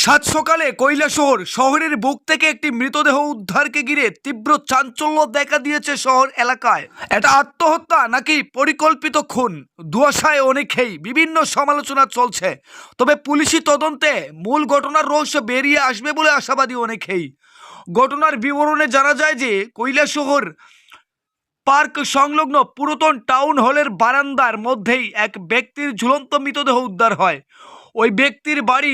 সাত সকালে কৈলাসহর শহরের বুক থেকে একটি মৃতদেহ উদ্ধারকে ঘিরে তীব্র চাঞ্চল্য দেখা দিয়েছে শহর এলাকায়। এটা আত্মহত্যা নাকি পরিকল্পিত খুন, ধোঁয়াশায় অনেকেই বিভিন্ন সমালোচনা চলছে। তবে পুলিশি তদন্তে মূল ঘটনার রহস্য বেরিয়ে আসবে বলে আশাবাদী অনেকেই। ঘটনার বিবরণে জানা যায় যে কৈলাসহর পার্ক সংলগ্ন পুরাতন টাউন হলের বারান্দার মধ্যেই এক ব্যক্তির ঝুলন্ত মৃতদেহ উদ্ধার হয়। ওই ব্যক্তির বাড়ি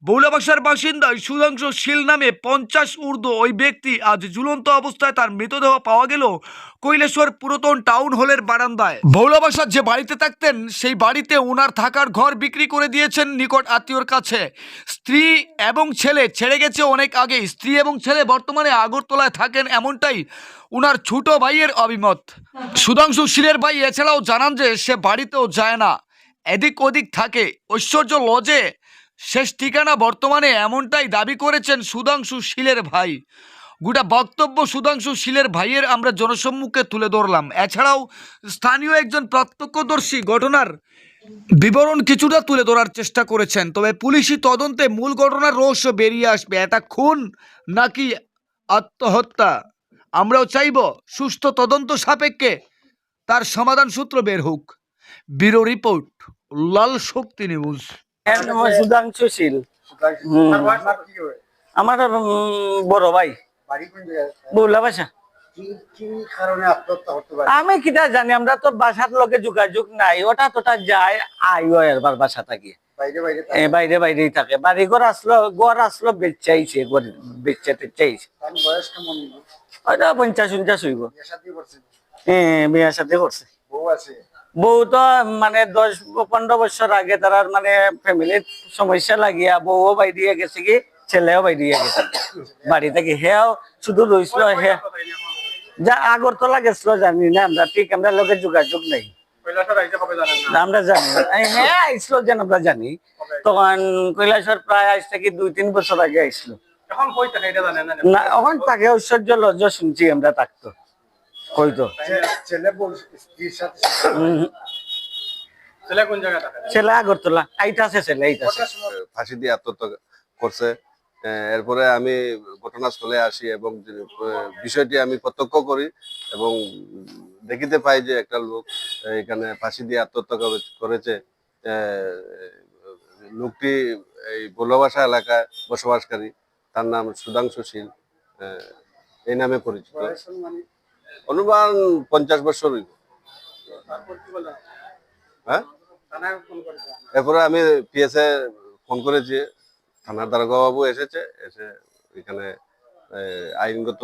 বৌলাবাসার বাসিন্দা সুধাংশু শীল নামে 50 ঊর্ধ্ব ওই ব্যক্তি আজ ঝুলন্ত অবস্থায় তার মৃতদেহ পাওয়া গেল কৈলাসহর পুরাতন টাউন হলের বারান্দায়। বৌলাবাসার যে বাড়িতে থাকতেন সেই বাড়িতে ওনার থাকার ঘর বিক্রি করে দিয়েছেন নিকট আত্মীয়র কাছে। স্ত্রী এবং ছেলে ছেড়ে গেছে অনেক আগেই। স্ত্রী এবং ছেলে বর্তমানে আগরতলায় থাকেন, এমনটাই উনার ছোট ভাইয়ের অভিমত। সুধাংশু শীলের ভাই এছাড়াও জানান যে সে বাড়িতেও যায় না, এদিক ওদিক থাকে। ঐশ্বর্য লজে শেষ ঠিকানা বর্তমানে, এমনটাই দাবি করেছেন সুধাংশু শীলের ভাই। গোটা বক্তব্য সুধাংশু শীলের ভাইয়ের আমরা জনসম্মুখে তুলে ধরলাম। এছাড়াও স্থানীয় একজন প্রত্যক্ষদর্শী ঘটনার বিবরণ কিছুটা তুলে ধরার চেষ্টা করেছেন। তবে পুলিশি তদন্তে মূল ঘটনার রহস্য বেরিয়ে আসবে। এটা খুন নাকি আত্মহত্যা, আমরাও চাইব সুস্থ তদন্ত সাপেক্ষে তার সমাধান সূত্র বের হোক। ব্যুরো রিপোর্ট, লাল শক্তি নিউজ। সুধাংশু শীল আমার বড় ভাই, বৌলা বাসা। আমি কিটা জানি, আমরা তো বাসার লোকে যোগাযোগ নাই। ওটা তোটা যায় আইও এবার বাসা থাকি বাইরে বাইরেই থাকে। বাড়ি ঘর আসলো বেচাইছে, বেচাতে চাইছে। ওইটা 50-50 হইব। হ্যাঁ, বিয়ার সাথে করছে। বউ তো মানে 10-15 বছর আগে তার মানে ফ্যামিলির সমস্যা লাগিয়া বউও বাইরে গেছে কি, ছেলেও বাইরে গেছে বাড়ি থেকে। হেও শুধু রইছিল, হে যা আগরতলা গেছিল জানি না আমরা, ঠিক আমরা লোকের যোগাযোগ নেই। আমরা জানি হ্যাঁ আইসলো যেন আমরা জানি। তখন কৈলাসহর প্রায় আজ থেকে 2-3 বছর আগে আইসলো। না এখন তাকে ঐশ্বর্য লজ্জা শুনছি আমরা থাকতো হয়তো। ছেলে আগরতলা আইতাছে, ছেলে আইতাছে। ফাঁসি দিয়ে আত্মহত্যা করছে। এরপরে আমি ঘটনাস্থলে আসি এবং বিষয়টি আমি প্রত্যক্ষ করি এবং দেখিতে পাই যে একটা লোক এখানে ফাঁসি দিয়ে আত্মহত্যা করেছে। লোকটি এই বৌলাবাসা এলাকায় বসবাসকারী, তার নাম সুধাংশু শীল, এই নামে পরিচিত। অনুমান 50 বছর হইব। হ্যাঁ, এরপরে আমি পিএসএ ফোন করেছি, থানার দারোগা বাবু এসেছে, এসে এখানে আইনগত